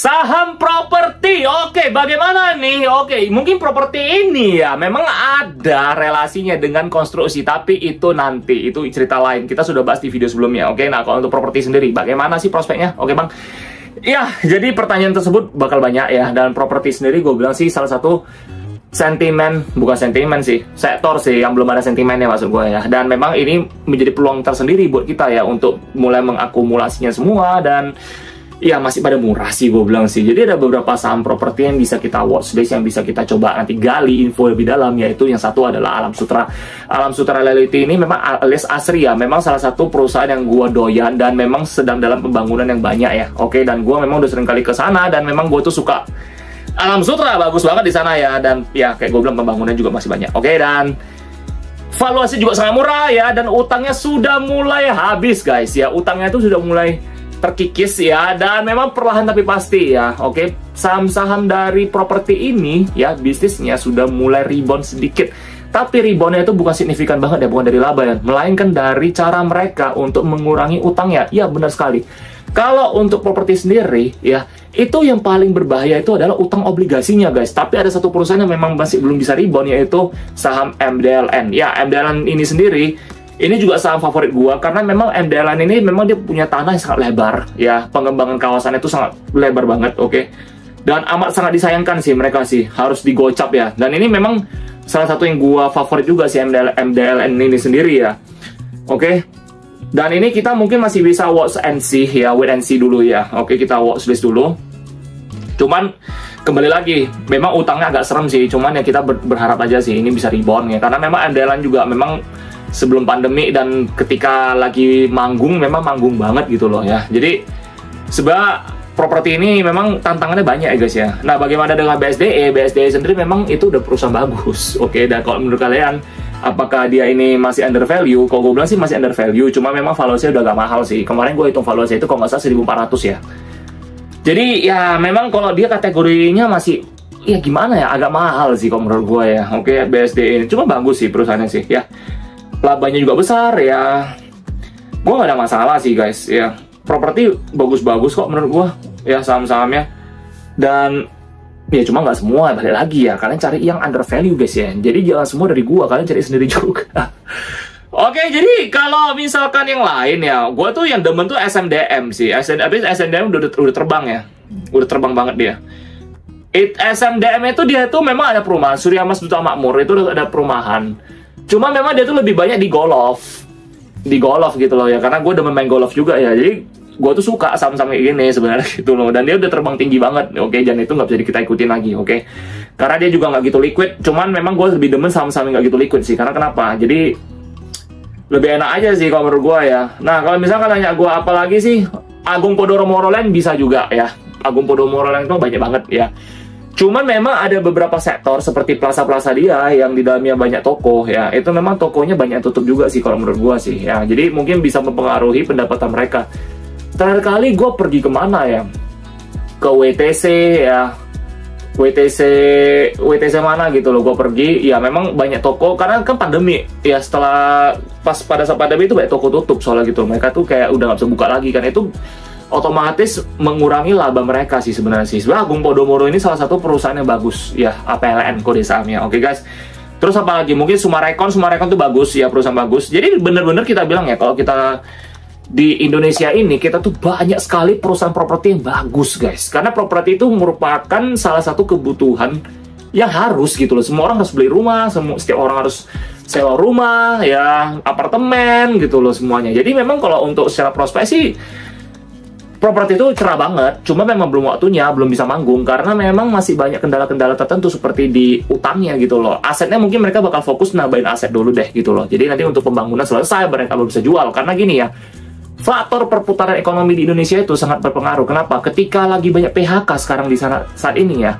Saham properti, oke, bagaimana nih? Oke, mungkin properti ini ya memang ada relasinya dengan konstruksi, tapi itu nanti, itu cerita lain. Kita sudah bahas di video sebelumnya, oke? Nah, kalau untuk properti sendiri, bagaimana sih prospeknya? Oke, Bang. Ya, jadi pertanyaan tersebut bakal banyak ya, dan properti sendiri gue bilang sih salah satu sentimen, bukan sentimen sih, sektor sih yang belum ada sentimennya maksud gue ya. Dan memang ini menjadi peluang tersendiri buat kita ya untuk mulai mengakumulasinya semua, dan ya masih pada murah sih gue bilang sih. Jadi ada beberapa saham properti yang bisa kita watchlist, yang bisa kita coba nanti gali info lebih dalam, yaitu yang satu adalah Alam Sutera. Alam Sutera Realty ini memang alias Asri ya, memang salah satu perusahaan yang gue doyan dan memang sedang dalam pembangunan yang banyak ya. Oke, dan gue memang udah sering kali ke sana dan memang gue tuh suka Alam Sutera, bagus banget di sana ya, dan ya kayak gue bilang pembangunan juga masih banyak. Oke, dan valuasi juga sangat murah ya, dan utangnya sudah mulai habis guys ya, utangnya itu sudah mulai terkikis ya, dan memang perlahan tapi pasti ya. Oke, saham-saham dari properti ini ya, bisnisnya sudah mulai rebound sedikit, tapi reboundnya itu bukan signifikan banget ya, bukan dari laba ya, melainkan dari cara mereka untuk mengurangi utangnya. Ya, benar sekali. Kalau untuk properti sendiri ya, itu yang paling berbahaya itu adalah utang obligasinya guys. Tapi ada satu perusahaan yang memang masih belum bisa rebound, yaitu saham MDLN. Ya, MDLN ini sendiri, ini juga saham favorit gua karena memang MDLN ini memang dia punya tanah yang sangat lebar ya, pengembangan kawasannya itu sangat lebar banget, oke. Dan amat sangat disayangkan sih mereka sih, harus digocap ya. Dan ini memang salah satu yang gua favorit juga sih MDLN ini sendiri ya. Oke. Dan ini kita mungkin masih bisa watch and see ya, wait and see dulu ya. Oke, kita watch list dulu. Cuman kembali lagi, memang utangnya agak serem sih, cuman ya kita berharap aja sih ini bisa rebound ya, karena memang MDLN juga memang sebelum pandemi dan ketika lagi manggung, memang manggung banget gitu loh ya. Jadi sebenarnya properti ini memang tantangannya banyak ya guys ya. Nah, bagaimana dengan BSDE? BSDE sendiri memang itu udah perusahaan bagus, oke. Dan kalau menurut kalian, apakah dia ini masih under value? Kalau gue bilang sih masih under value, cuma memang valuasinya udah gak mahal sih. Kemarin gue hitung valuasi itu kalau nggak salah 1.400 ya. Jadi ya memang kalau dia kategorinya masih, ya gimana ya, agak mahal sih kalau menurut gue ya. Oke, BSDE ini cuma bagus sih perusahaannya sih ya. Labanya juga besar ya, gue gak ada masalah sih guys ya. Properti bagus-bagus kok menurut gue ya saham-sahamnya. Dan ya cuma nggak semua, balik lagi ya, kalian cari yang under value guys ya. Jadi jangan semua dari gue, kalian cari sendiri juga. Oke, jadi kalau misalkan yang lain ya, gue tuh yang demen tuh SMDM sih. SMDM udah terbang ya, udah terbang banget dia. SMDM itu dia tuh memang ada perumahan, Surya Mas Duta Makmur itu ada perumahan. Cuma memang dia tuh lebih banyak di golf gitu loh ya, karena gue demen main golf juga ya. Jadi gue tuh suka saham-saham kayak gini sebenarnya gitu loh, dan dia udah terbang tinggi banget, oke. Dan itu nggak bisa kita ikutin lagi, oke, karena dia juga nggak gitu liquid. Cuman memang gue lebih demen saham-saham yang nggak gitu liquid sih, karena kenapa? Jadi lebih enak aja sih kalau menurut gue ya. Nah, kalau misalkan nanya gue apa lagi sih, Agung Podomoro Land bisa juga ya. Agung Podomoro Land itu banyak banget ya. Cuman memang ada beberapa sektor seperti plaza-plaza dia yang di dalamnya banyak toko ya, itu memang tokonya banyak tutup juga sih kalau menurut gua sih ya. Jadi mungkin bisa mempengaruhi pendapatan mereka. Terakhir kali gue pergi kemana ya, ke WTC ya, WTC mana gitu loh gue pergi ya. Memang banyak toko karena kan pandemi ya, setelah pas pada saat pandemi itu banyak toko tutup soalnya gitu. Mereka tuh kayak udah nggak bisa buka lagi kan, itu otomatis mengurangi laba mereka sih sebenarnya sih. Sebenarnya Agung Podomoro ini salah satu perusahaan yang bagus ya, APLN kode sahamnya. Oke guys. Terus apa lagi? Mungkin Sumarekon tuh bagus ya, perusahaan bagus. Jadi bener-bener kita bilang ya, kalau kita di Indonesia ini, kita tuh banyak sekali perusahaan properti yang bagus guys. Karena properti itu merupakan salah satu kebutuhan yang harus gitu loh. Semua orang harus beli rumah, setiap orang harus sewa rumah ya, apartemen gitu loh semuanya. Jadi memang kalau untuk secara prospek sih, properti itu cerah banget, cuma memang belum waktunya, belum bisa manggung, karena memang masih banyak kendala-kendala tertentu seperti di utangnya gitu loh. Asetnya mungkin mereka bakal fokus nambahin aset dulu deh gitu loh. Jadi nanti untuk pembangunan selesai, mereka baru bisa jual. Karena gini ya, faktor perputaran ekonomi di Indonesia itu sangat berpengaruh. Kenapa? Ketika lagi banyak PHK sekarang di sana saat ini ya,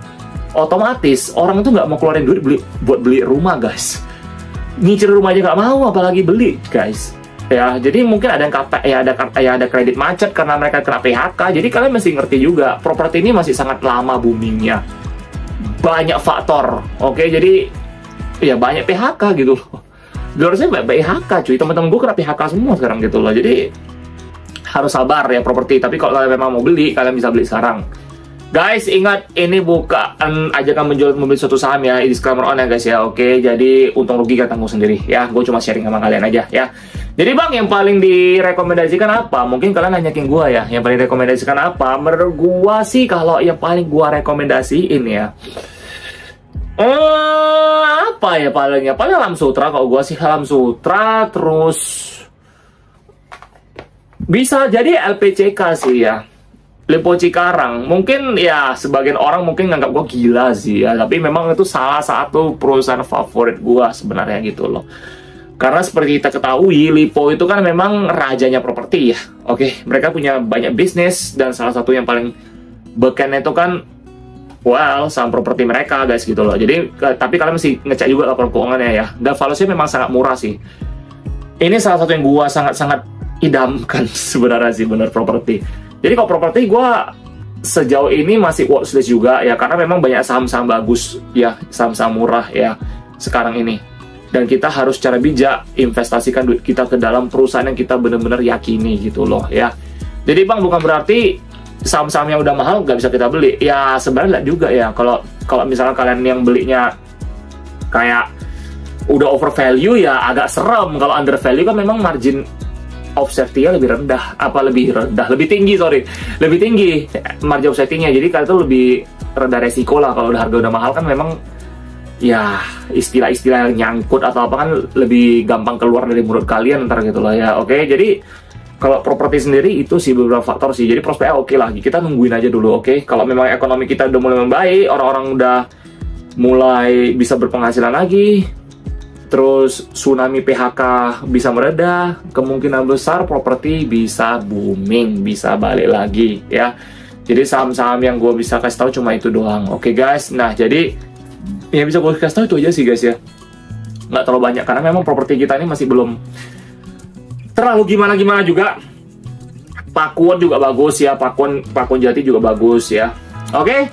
otomatis orang itu nggak mau keluarin duit buat beli rumah guys. Nyicil rumah aja nggak mau, apalagi beli guys. Ya, jadi mungkin ada yang ada kredit macet karena mereka kena PHK. Jadi kalian mesti ngerti juga, properti ini masih sangat lama boomingnya. Banyak faktor, oke. Jadi ya banyak PHK gitu loh. Di luar saya banyak PHK cuy, teman-teman gue kena PHK semua sekarang gitu loh. Jadi harus sabar ya properti. Tapi kalau kalian memang mau beli, kalian bisa beli sekarang. Guys, ingat ini bukan ajakan menjual membeli suatu saham ya, disclaimer on ya guys ya. Oke, jadi untung rugi kan tanggung sendiri ya. Gue cuma sharing sama kalian aja ya. Jadi bang, yang paling direkomendasikan apa? Mungkin kalian nanyakin gue ya, yang paling direkomendasikan apa? Menurut gue sih kalau yang paling gue rekomendasiin ya, apa ya palingnya? Paling Alam Sutra. Kalau gue sih Alam Sutra, terus bisa jadi LPCK sih ya, Lipo Cikarang. Mungkin ya sebagian orang mungkin nganggap gue gila sih ya, tapi memang itu salah satu perusahaan favorit gue sebenarnya gitu loh. Karena seperti kita ketahui, Lipo itu kan memang rajanya properti ya. Oke, mereka punya banyak bisnis dan salah satu yang paling beken itu kan, well, saham properti mereka guys gitu loh. Jadi, tapi kalian mesti ngecek juga laporan keuangannya ya. Dan valuasinya memang sangat murah sih. Ini salah satu yang gua sangat-sangat idamkan sebenarnya sih, bener properti. Jadi kalau properti gua sejauh ini masih watchlist juga ya, karena memang banyak saham-saham bagus ya, saham-saham murah ya sekarang ini. Dan kita harus secara bijak investasikan duit kita ke dalam perusahaan yang kita benar-benar yakini gitu loh ya. Jadi bang, bukan berarti saham-saham yang udah mahal nggak bisa kita beli. Ya sebenarnya juga ya. Kalau misalnya kalian yang belinya kayak udah over value ya agak serem. Kalau under value kan memang margin of safety-nya lebih rendah. Lebih tinggi margin of safety-nya. Jadi kalian tuh lebih rendah resiko lah. Kalau harga udah mahal kan memang ya istilah-istilah yang nyangkut atau apa kan lebih gampang keluar dari mulut kalian ntar gitu loh ya. Oke, jadi kalau properti sendiri itu sih beberapa faktor sih. Jadi prospeknya oke lah, kita nungguin aja dulu. Oke, kalau memang ekonomi kita udah mulai membaik, orang-orang udah mulai bisa berpenghasilan lagi, terus tsunami PHK bisa mereda, kemungkinan besar properti bisa booming, bisa balik lagi ya. Jadi saham-saham yang gue bisa kasih tahu cuma itu doang. Oke guys, nah jadi yang bisa gue kasih tahu itu aja sih guys ya, nggak terlalu banyak karena memang properti kita ini masih belum terlalu gimana-gimana juga. Pakuan juga bagus ya, Pakuan Jati juga bagus ya. Oke,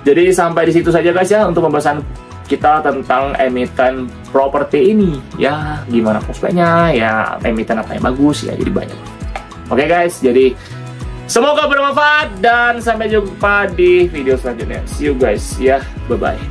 jadi sampai di situ saja guys ya untuk pembahasan kita tentang emiten properti ini ya, gimana prospeknya ya, emiten apa yang bagus ya, jadi banyak. Oke guys, jadi semoga bermanfaat dan sampai jumpa di video selanjutnya. See you guys ya, bye bye.